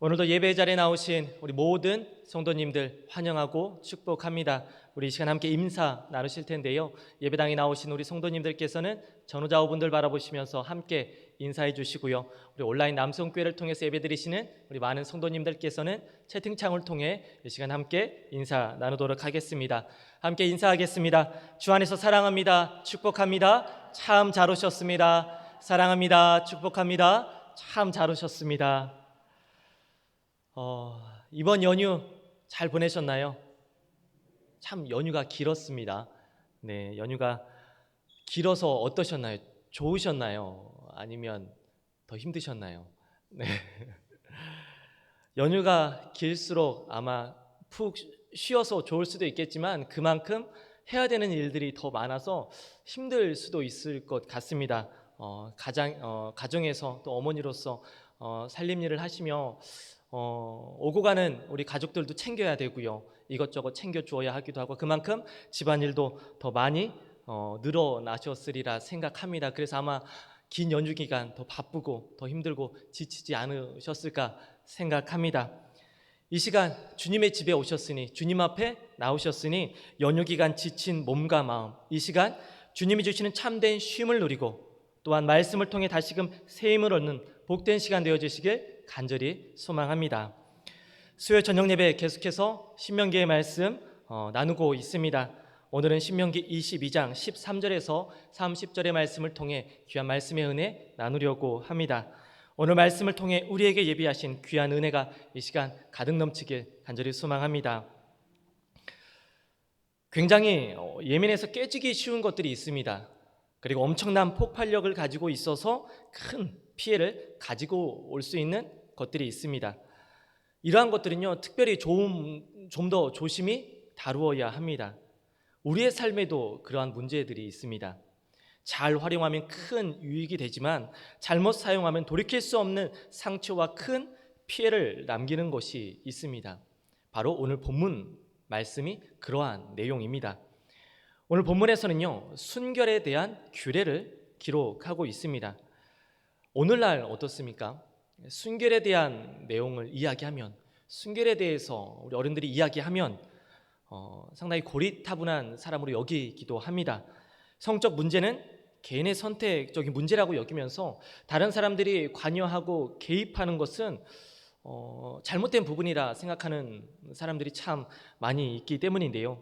오늘도 예배 자리에 나오신 우리 모든 성도님들 환영하고 축복합니다. 우리 이 시간 함께 인사 나누실 텐데요. 예배당에 나오신 우리 성도님들께서는 전후좌우분들 바라보시면서 함께 인사해 주시고요. 우리 온라인 남성교회를 통해서 예배드리시는 우리 많은 성도님들께서는 채팅창을 통해 이 시간 함께 인사 나누도록 하겠습니다. 함께 인사하겠습니다. 주 안에서 사랑합니다. 축복합니다. 참 잘 오셨습니다. 사랑합니다. 축복합니다. 참 잘 오셨습니다. 이번 연휴 잘 보내셨나요? 참 연휴가 길었습니다. 네, 연휴가 길어서 어떠셨나요? 좋으셨나요? 아니면 더 힘드셨나요? 네. 연휴가 길수록 아마 푹 쉬어서 좋을 수도 있겠지만 그만큼 해야 되는 일들이 더 많아서 힘들 수도 있을 것 같습니다. 가정에서 또 어머니로서 살림 일을 하시며 오고 가는 우리 가족들도 챙겨야 되고요. 이것저것 챙겨 주어야 하기도 하고 그만큼 집안일도 더 많이 늘어나셨으리라 생각합니다. 그래서 아마 긴 연휴 기간 더 바쁘고 더 힘들고 지치지 않으셨을까 생각합니다. 이 시간 주님의 집에 오셨으니 주님 앞에 나오셨으니 연휴 기간 지친 몸과 마음 이 시간 주님이 주시는 참된 쉼을 누리고 또한 말씀을 통해 다시금 새 힘을 얻는 복된 시간 되어주시길 간절히 소망합니다. 수요일 저녁 예배 계속해서 신명기의 말씀 나누고 있습니다. 오늘은 신명기 22장 13절에서 30절의 말씀을 통해 귀한 말씀의 은혜 나누려고 합니다. 오늘 말씀을 통해 우리에게 예비하신 귀한 은혜가 이 시간 가득 넘치길 간절히 소망합니다. 굉장히 예민해서 깨지기 쉬운 것들이 있습니다. 그리고 엄청난 폭발력을 가지고 있어서 큰 피해를 가지고 올 수 있는 것들이 있습니다. 이러한 것들은요, 특별히 좀 더 조심히 다루어야 합니다. 우리의 삶에도 그러한 문제들이 있습니다. 잘 활용하면 큰 유익이 되지만 잘못 사용하면 돌이킬 수 없는 상처와 큰 피해를 남기는 것이 있습니다. 바로 오늘 본문 말씀이 그러한 내용입니다. 오늘 본문에서는요, 순결에 대한 규례를 기록하고 있습니다. 오늘날 어떻습니까? 순결에 대한 내용을 이야기하면, 순결에 대해서 우리 어른들이 이야기하면 상당히 고리타분한 사람으로 여기기도 합니다. 성적 문제는 개인의 선택적인 문제라고 여기면서 다른 사람들이 관여하고 개입하는 것은 잘못된 부분이라 생각하는 사람들이 참 많이 있기 때문인데요.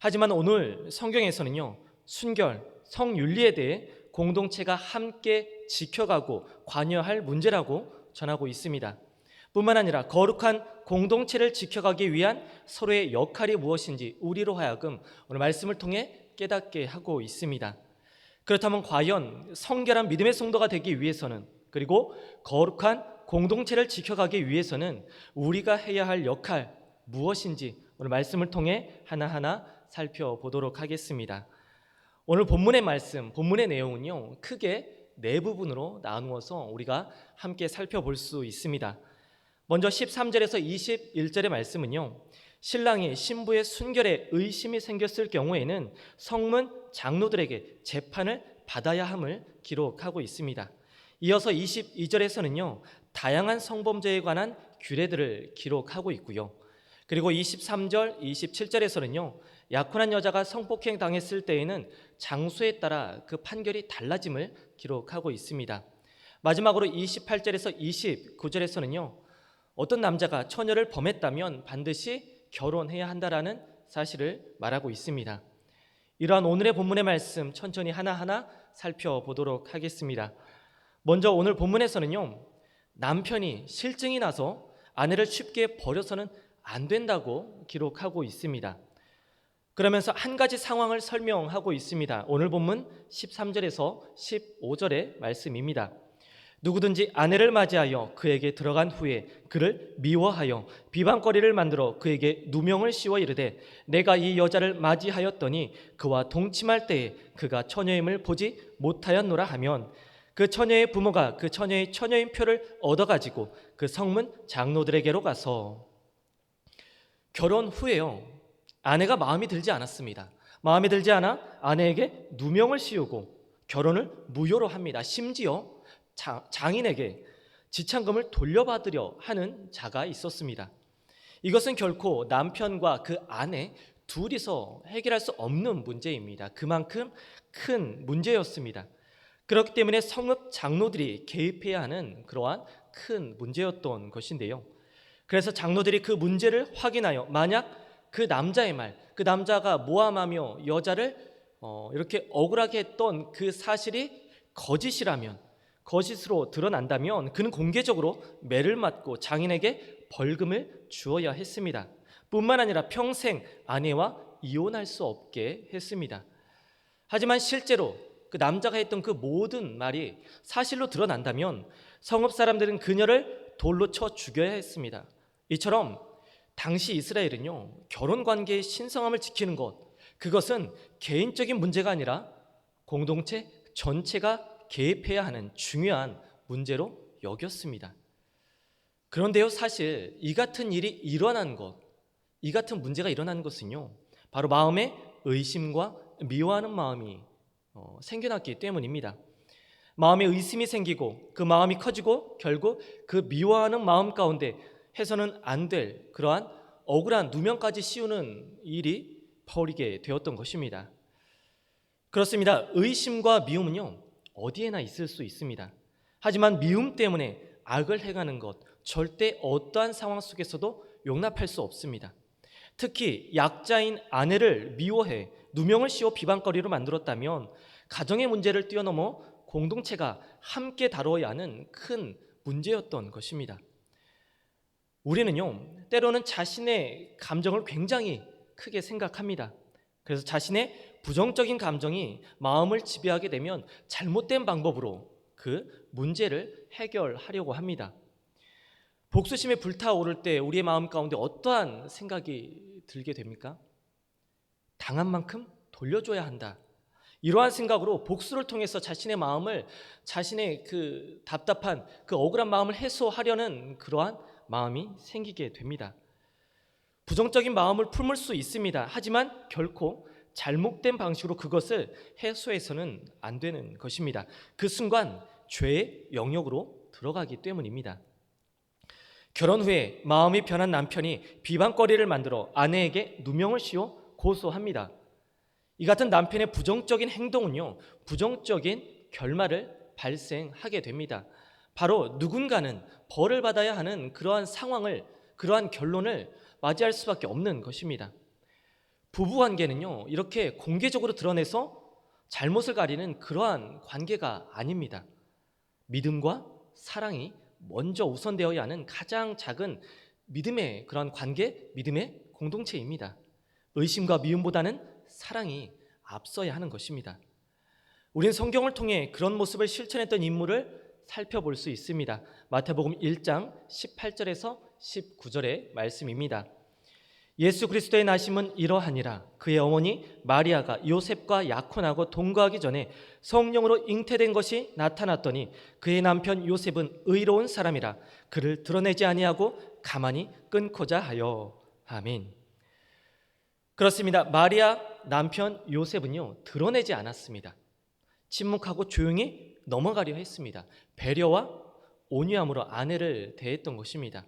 하지만 오늘 성경에서는요, 순결, 성윤리에 대해 공동체가 함께 지켜가고 관여할 문제라고 전하고 있습니다. 뿐만 아니라 거룩한 공동체를 지켜가기 위한 서로의 역할이 무엇인지 우리로 하여금 오늘 말씀을 통해 깨닫게 하고 있습니다. 그렇다면 과연 성결한 믿음의 성도가 되기 위해서는, 그리고 거룩한 공동체를 지켜가기 위해서는 우리가 해야 할 역할 무엇인지 오늘 말씀을 통해 하나하나 살펴보도록 하겠습니다. 오늘 본문의 말씀, 본문의 내용은요, 크게 네 부분으로 나누어서 우리가 함께 살펴볼 수 있습니다. 먼저 13절에서 21절의 말씀은요, 신랑이 신부의 순결에 의심이 생겼을 경우에는 성문 장로들에게 재판을 받아야 함을 기록하고 있습니다. 이어서 22절에서는요, 다양한 성범죄에 관한 규례들을 기록하고 있고요. 그리고 23절, 27절에서는요, 약혼한 여자가 성폭행 당했을 때에는 장소에 따라 그 판결이 달라짐을 기록하고 있습니다. 마지막으로 28절에서 29절에서는요, 어떤 남자가 처녀를 범했다면 반드시 결혼해야 한다라는 사실을 말하고 있습니다. 이러한 오늘의 본문의 말씀 천천히 하나하나 살펴보도록 하겠습니다. 먼저 오늘 본문에서는요, 남편이 실증이 나서 아내를 쉽게 버려서는 안 된다고 기록하고 있습니다. 그러면서 한 가지 상황을 설명하고 있습니다. 오늘 본문 13절에서 15절의 말씀입니다. 누구든지 아내를 맞이하여 그에게 들어간 후에 그를 미워하여 비방거리를 만들어 그에게 누명을 씌워 이르되 내가 이 여자를 맞이하였더니 그와 동침할 때에 그가 처녀임을 보지 못하였노라 하면 그 처녀의 부모가 그 처녀의 처녀임표를 얻어가지고 그 성문 장로들에게로 가서, 결혼 후에요, 아내가 마음에 들지 않았습니다. 마음에 들지 않아 아내에게 누명을 씌우고 결혼을 무효로 합니다. 심지어 장인에게 지참금을 돌려받으려 하는 자가 있었습니다. 이것은 결코 남편과 그 아내 둘이서 해결할 수 없는 문제입니다. 그만큼 큰 문제였습니다. 그렇기 때문에 성읍 장로들이 개입해야 하는 그러한 큰 문제였던 것인데요. 그래서 장로들이 그 문제를 확인하여 만약 그 남자의 말, 그 남자가 모함하며 여자를 이렇게 억울하게 했던 그 사실이 거짓이라면, 거짓으로 드러난다면 그는 공개적으로 매를 맞고 장인에게 벌금을 주어야 했습니다. 뿐만 아니라 평생 아내와 이혼할 수 없게 했습니다. 하지만 실제로 그 남자가 했던 그 모든 말이 사실로 드러난다면 성읍 사람들은 그녀를 돌로 쳐 죽여야 했습니다. 이처럼 당시 이스라엘은요, 결혼 관계의 신성함을 지키는 것, 그것은 개인적인 문제가 아니라 공동체 전체가 개입해야 하는 중요한 문제로 여겼습니다. 그런데요, 사실 이 같은 일이 일어난 것, 이 같은 문제가 일어난 것은요, 바로 마음에 의심과 미워하는 마음이 생겨났기 때문입니다. 마음에 의심이 생기고 그 마음이 커지고 결국 그 미워하는 마음 가운데 해서는 안 될 그러한 억울한 누명까지 씌우는 일이 벌이게 되었던 것입니다. 그렇습니다. 의심과 미움은요, 어디에나 있을 수 있습니다. 하지만 미움 때문에 악을 행하는 것, 절대 어떠한 상황 속에서도 용납할 수 없습니다. 특히 약자인 아내를 미워해 누명을 씌워 비방거리로 만들었다면 가정의 문제를 뛰어넘어 공동체가 함께 다루어야 하는 큰 문제였던 것입니다. 우리는요, 때로는 자신의 감정을 굉장히 크게 생각합니다. 그래서 자신의 부정적인 감정이 마음을 지배하게 되면 잘못된 방법으로 그 문제를 해결하려고 합니다. 복수심에 불타오를 때 우리의 마음 가운데 어떠한 생각이 들게 됩니까? 당한 만큼 돌려줘야 한다. 이러한 생각으로 복수를 통해서 자신의 마음을, 자신의 그 답답한 그 억울한 마음을 해소하려는 그러한 마음이 생기게 됩니다. 부정적인 마음을 품을 수 있습니다. 하지만 결코 잘못된 방식으로 그것을 해소해서는 안 되는 것입니다. 그 순간 죄의 영역으로 들어가기 때문입니다. 결혼 후에 마음이 변한 남편이 비방거리를 만들어 아내에게 누명을 씌워 고소합니다. 이 같은 남편의 부정적인 행동은요, 부정적인 결말을 발생하게 됩니다. 바로 누군가는 벌을 받아야 하는 그러한 상황을, 그러한 결론을 맞이할 수밖에 없는 것입니다. 부부관계는요, 이렇게 공개적으로 드러내서 잘못을 가리는 그러한 관계가 아닙니다. 믿음과 사랑이 먼저 우선되어야 하는 가장 작은 믿음의 그런 관계, 믿음의 공동체입니다. 의심과 미움보다는 사랑이 앞서야 하는 것입니다. 우리는 성경을 통해 그런 모습을 실천했던 인물을 살펴볼 수 있습니다. 마태복음 1장 18절에서 19절의 말씀입니다. 예수 그리스도의 나심은 이러하니라. 그의 어머니 마리아가 요셉과 약혼하고 동거하기 전에 성령으로 잉태된 것이 나타났더니 그의 남편 요셉은 의로운 사람이라 그를 드러내지 아니하고 가만히 끊고자 하여. 아멘. 그렇습니다. 마리아 남편 요셉은요, 드러내지 않았습니다. 침묵하고 조용히 넘어가려 했습니다. 배려와 온유함으로 아내를 대했던 것입니다.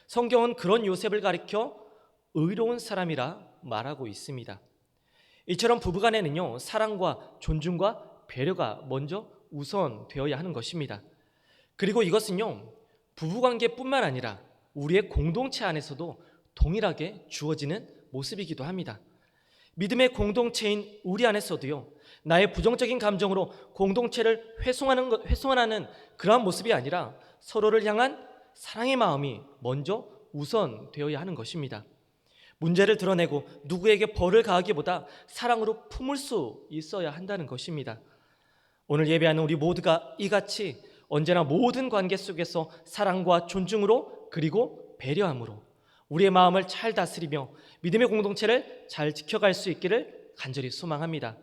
성경은 그런 요셉을 가리켜 의로운 사람이라 말하고 있습니다. 이처럼 부부간에는요, 사랑과 존중과 배려가 먼저 우선되어야 하는 것입니다. 그리고 이것은요, 부부관계뿐만 아니라 우리의 공동체 안에서도 동일하게 주어지는 모습이기도 합니다. 믿음의 공동체인 우리 안에서도요, 나의 부정적인 감정으로 공동체를 훼손하는 그러한 모습이 아니라 서로를 향한 사랑의 마음이 먼저 우선되어야 하는 것입니다. 문제를 드러내고 누구에게 벌을 가하기보다 사랑으로 품을 수 있어야 한다는 것입니다. 오늘 예배하는 우리 모두가 이같이 언제나 모든 관계 속에서 사랑과 존중으로 그리고 배려함으로 우리의 마음을 잘 다스리며 믿음의 공동체를 잘 지켜갈 수 있기를 간절히 소망합니다.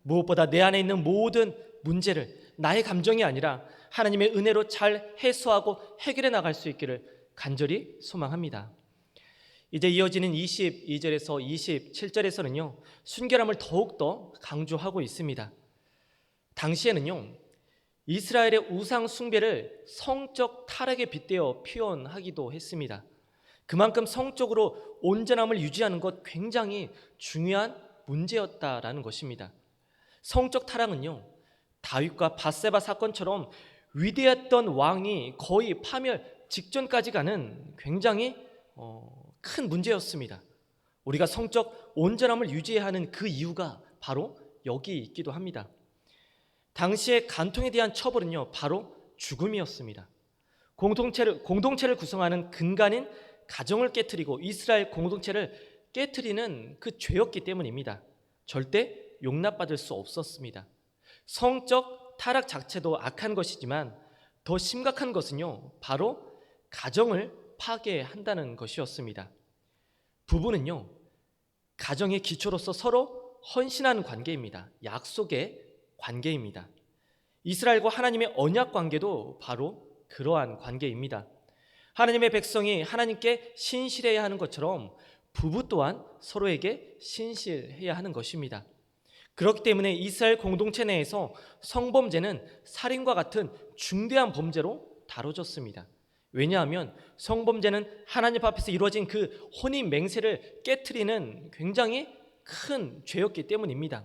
무엇보다 내 안에 있는 모든 문제를 나의 감정이 아니라 하나님의 은혜로 잘 해소하고 해결해 나갈 수 있기를 간절히 소망합니다. 이제 이어지는 22절에서 27절에서는요, 순결함을 더욱더 강조하고 있습니다. 당시에는요, 이스라엘의 우상 숭배를 성적 타락에 빗대어 표현하기도 했습니다. 그만큼 성적으로 온전함을 유지하는 것 굉장히 중요한 문제였다라는 것입니다. 성적 타락은요, 다윗과 밧세바 사건처럼 위대했던 왕이 거의 파멸 직전까지 가는 굉장히 큰 문제였습니다. 우리가 성적 온전함을 유지해야 하는 그 이유가 바로 여기 있기도 합니다. 당시의 간통에 대한 처벌은요, 바로 죽음이었습니다. 공동체를 구성하는 근간인 가정을 깨트리고 이스라엘 공동체를 깨트리는 그 죄였기 때문입니다. 절대 용납받을 수 없었습니다. 성적 타락 자체도 악한 것이지만 더 심각한 것은요, 바로 가정을 파괴한다는 것이었습니다. 부부는요, 가정의 기초로서 서로 헌신하는 관계입니다. 약속의 관계입니다. 이스라엘과 하나님의 언약 관계도 바로 그러한 관계입니다. 하나님의 백성이 하나님께 신실해야 하는 것처럼 부부 또한 서로에게 신실해야 하는 것입니다. 그렇기 때문에 이스라엘 공동체 내에서 성범죄는 살인과 같은 중대한 범죄로 다뤄졌습니다. 왜냐하면 성범죄는 하나님 앞에서 이루어진 그 혼인 맹세를 깨트리는 굉장히 큰 죄였기 때문입니다.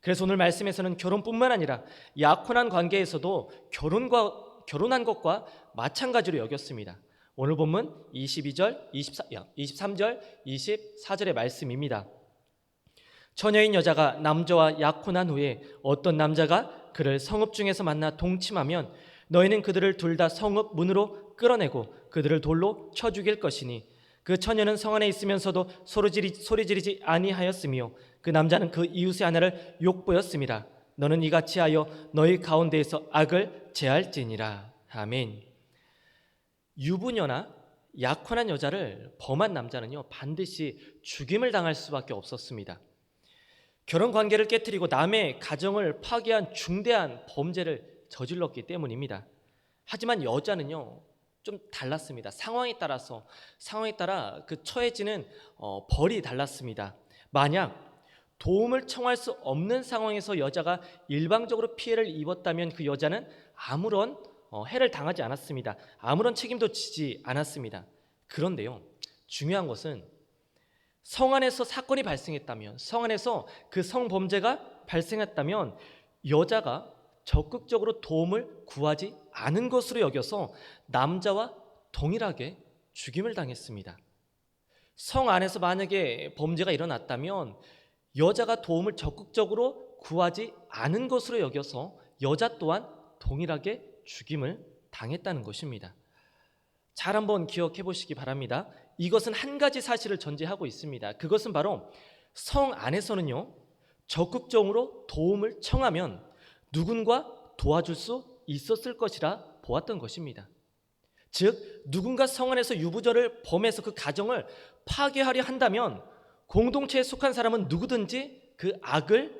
그래서 오늘 말씀에서는 결혼뿐만 아니라 약혼한 관계에서도 결혼한 것과 마찬가지로 여겼습니다. 오늘 본문 22절, 23절, 24절의 말씀입니다. 처녀인 여자가 남자와 약혼한 후에 어떤 남자가 그를 성읍 중에서 만나 동침하면 너희는 그들을 둘 다 성읍 문으로 끌어내고 그들을 돌로 쳐 죽일 것이니 그 처녀는 성 안에 있으면서도 소리 지르지 아니하였으며 그 남자는 그 이웃의 아내를 욕보였음이라. 너는 이같이 하여 너희 가운데에서 악을 제할지니라. 아멘. 유부녀나 약혼한 여자를 범한 남자는요, 반드시 죽임을 당할 수밖에 없었습니다. 결혼 관계를 깨트리고 남의 가정을 파괴한 중대한 범죄를 저질렀기 때문입니다. 하지만 여자는요, 좀 달랐습니다. 상황에 따라 그 처해지는 벌이 달랐습니다. 만약 도움을 청할 수 없는 상황에서 여자가 일방적으로 피해를 입었다면 그 여자는 아무런 해를 당하지 않았습니다. 아무런 책임도 지지 않았습니다. 그런데요, 중요한 것은 성 안에서 사건이 발생했다면, 성 안에서 그 성범죄가 발생했다면 여자가 적극적으로 도움을 구하지 않은 것으로 여겨서 남자와 동일하게 죽임을 당했습니다. 성 안에서 만약에 범죄가 일어났다면 여자가 도움을 적극적으로 구하지 않은 것으로 여겨서 여자 또한 동일하게 죽임을 당했다는 것입니다. 잘 한번 기억해 보시기 바랍니다. 이것은 한 가지 사실을 전제하고 있습니다. 그것은 바로 성 안에서는요, 적극적으로 도움을 청하면 누군가 도와줄 수 있었을 것이라 보았던 것입니다. 즉, 누군가 성 안에서 유부녀를 범해서 그 가정을 파괴하려 한다면 공동체에 속한 사람은 누구든지 그 악을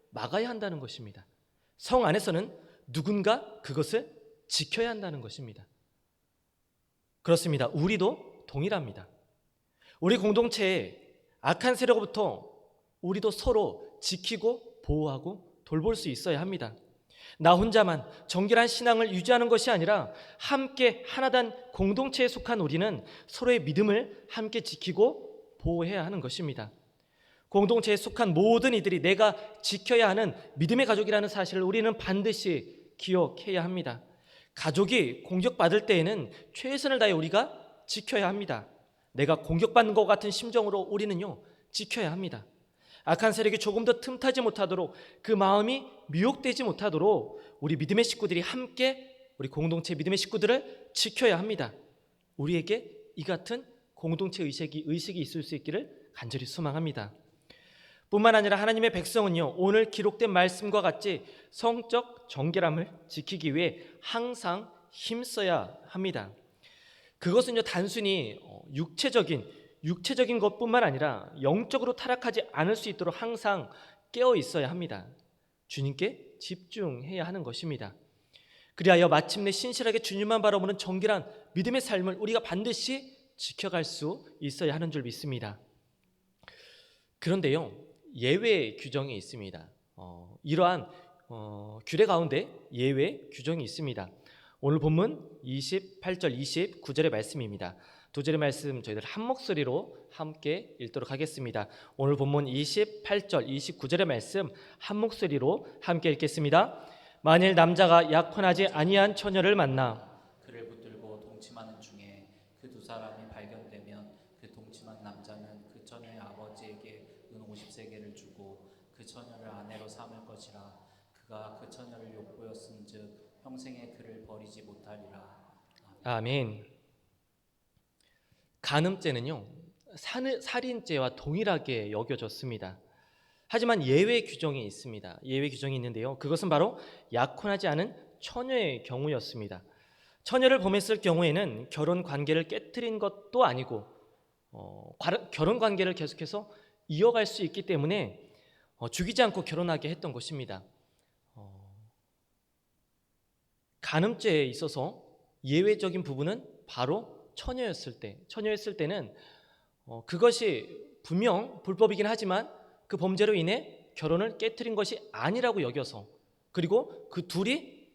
막아야 한다는 것입니다. 성 안에서는 누군가 그것을 지켜야 한다는 것입니다. 그렇습니다. 우리도 동일합니다. 우리 공동체의 악한 세력으로부터 우리도 서로 지키고 보호하고 돌볼 수 있어야 합니다. 나 혼자만 정결한 신앙을 유지하는 것이 아니라 함께 하나된 공동체에 속한 우리는 서로의 믿음을 함께 지키고 보호해야 하는 것입니다. 공동체에 속한 모든 이들이 내가 지켜야 하는 믿음의 가족이라는 사실을 우리는 반드시 기억해야 합니다. 가족이 공격받을 때에는 최선을 다해 우리가 지켜야 합니다. 내가 공격받는 것 같은 심정으로 우리는요, 지켜야 합니다. 악한 세력이 조금 더 틈타지 못하도록, 그 마음이 미혹되지 못하도록 우리 믿음의 식구들이 함께 우리 공동체 믿음의 식구들을 지켜야 합니다. 우리에게 이 같은 공동체 의식이 있을 수 있기를 간절히 소망합니다. 뿐만 아니라 하나님의 백성은요, 오늘 기록된 말씀과 같이 성적 정결함을 지키기 위해 항상 힘써야 합니다. 그것은요, 단순히 육체적인 것뿐만 아니라 영적으로 타락하지 않을 수 있도록 항상 깨어 있어야 합니다. 주님께 집중해야 하는 것입니다. 그리하여 마침내 신실하게 주님만 바라보는 정결한 믿음의 삶을 우리가 반드시 지켜갈 수 있어야 하는 줄 믿습니다. 그런데요, 예외 규정이 있습니다. 이러한 규례 가운데 예외 규정이 있습니다. 오늘 본문 28절 29절의 말씀입니다. 두 절의 말씀 저희들 한 목소리로 함께 읽도록 하겠습니다. 오늘 본문 28절 29절의 말씀 한 목소리로 함께 읽겠습니다. 만일 남자가 약혼하지 아니한 처녀를 만나 그를 붙들고 동침하는 중에 그 두 사람이 발견되면 그 동침한 남자는 그 처녀의 아버지에게 은 50세겔을 주고 그 처녀를 아내로 삼을 것이라. 그가 그 처녀를 욕보였은즉 평생에 그를 버리지 못하리라. 아멘. 간음죄는요 살인죄와 동일하게 여겨졌습니다. 하지만 예외 규정이 있습니다. 예외 규정이 있는데요, 그것은 바로 약혼하지 않은 처녀의 경우였습니다. 처녀를 범했을 경우에는 결혼 관계를 깨뜨린 것도 아니고 결혼 관계를 계속해서 이어갈 수 있기 때문에 죽이지 않고 결혼하게 했던 것입니다. 간음죄에 있어서 예외적인 부분은 바로 처녀였을 때는 그것이 분명 불법이긴 하지만 그 범죄로 인해 결혼을 깨뜨린 것이 아니라고 여겨서, 그리고 그 둘이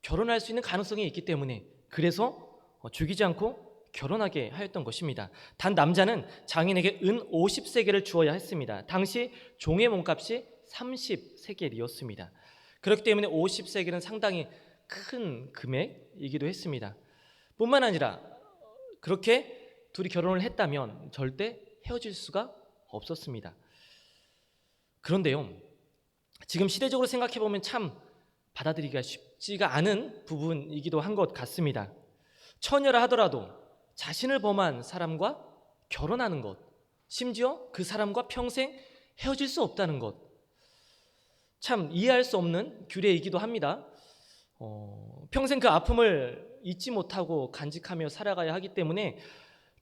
결혼할 수 있는 가능성이 있기 때문에 그래서 죽이지 않고 결혼하게 하였던 것입니다. 단 남자는 장인에게 은 50세겔을 주어야 했습니다. 당시 종의 몸값이 30세겔이었습니다. 그렇기 때문에 50세겔은 상당히 큰 금액이기도 했습니다. 뿐만 아니라 그렇게 둘이 결혼을 했다면 절대 헤어질 수가 없었습니다. 그런데요, 지금 시대적으로 생각해 보면 참 받아들이기가 쉽지가 않은 부분이기도 한 것 같습니다. 처녀라 하더라도 자신을 범한 사람과 결혼하는 것, 심지어 그 사람과 평생 헤어질 수 없다는 것, 참 이해할 수 없는 규례이기도 합니다. 평생 그 아픔을 잊지 못하고 간직하며 살아가야 하기 때문에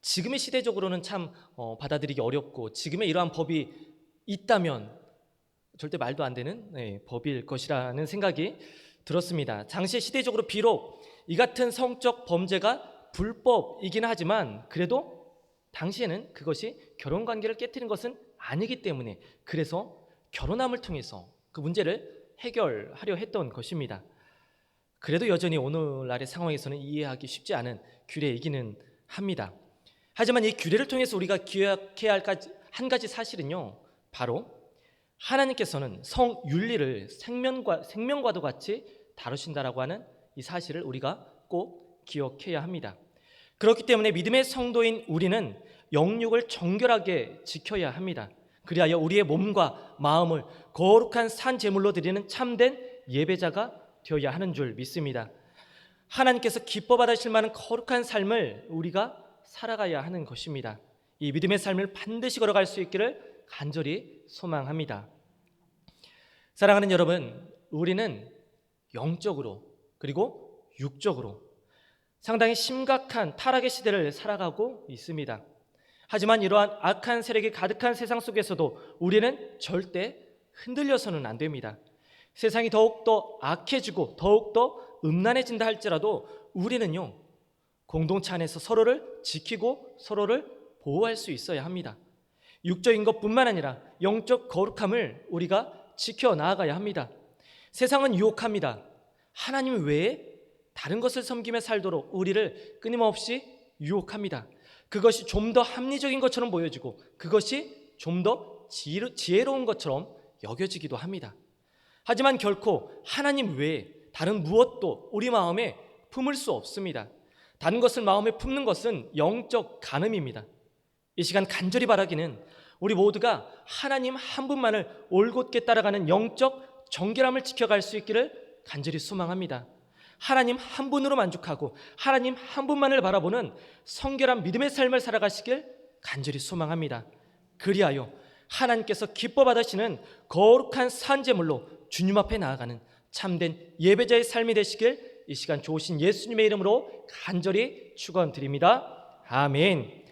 지금의 시대적으로는 참 받아들이기 어렵고, 지금의 이러한 법이 있다면 절대 말도 안 되는 법일 것이라는 생각이 들었습니다. 당시 시대적으로 비록 이 같은 성적 범죄가 불법이긴 하지만 그래도 당시에는 그것이 결혼관계를 깨뜨린 것은 아니기 때문에 그래서 결혼함을 통해서 그 문제를 해결하려 했던 것입니다. 그래도 여전히 오늘날의 상황에서는 이해하기 쉽지 않은 규례이기는 합니다. 하지만 이 규례를 통해서 우리가 기억해야 할 한 가지 사실은요, 바로 하나님께서는 성윤리를 생명과도 같이 다루신다라고 하는 이 사실을 우리가 꼭 기억해야 합니다. 그렇기 때문에 믿음의 성도인 우리는 영육을 정결하게 지켜야 합니다. 그리하여 우리의 몸과 마음을 거룩한 산 제물로 드리는 참된 예배자가 되어야 하는 줄 믿습니다. 하나님께서 기뻐 받으실 만한 거룩한 삶을 우리가 살아가야 하는 것입니다. 이 믿음의 삶을 반드시 걸어갈 수 있기를 간절히 소망합니다. 사랑하는 여러분, 우리는 영적으로 그리고 육적으로 상당히 심각한 타락의 시대를 살아가고 있습니다. 하지만 이러한 악한 세력이 가득한 세상 속에서도 우리는 절대 흔들려서는 안 됩니다. 세상이 더욱더 악해지고 더욱더 음란해진다 할지라도 우리는요, 공동체 안에서 서로를 지키고 서로를 보호할 수 있어야 합니다. 육적인 것뿐만 아니라 영적 거룩함을 우리가 지켜나가야 합니다. 세상은 유혹합니다. 하나님 외에 다른 것을 섬기며 살도록 우리를 끊임없이 유혹합니다. 그것이 좀 더 합리적인 것처럼 보여지고 그것이 좀 더 지혜로운 것처럼 여겨지기도 합니다. 하지만 결코 하나님 외에 다른 무엇도 우리 마음에 품을 수 없습니다. 다른 것을 마음에 품는 것은 영적 간음입니다. 이 시간 간절히 바라기는 우리 모두가 하나님 한 분만을 올곧게 따라가는 영적 정결함을 지켜갈 수 있기를 간절히 소망합니다. 하나님 한 분으로 만족하고 하나님 한 분만을 바라보는 성결한 믿음의 삶을 살아가시길 간절히 소망합니다. 그리하여 하나님께서 기뻐 받으시는 거룩한 산제물로 주님 앞에 나아가는 참된 예배자의 삶이 되시길 이 시간 좋으신 예수님의 이름으로 간절히 축원드립니다. 아멘.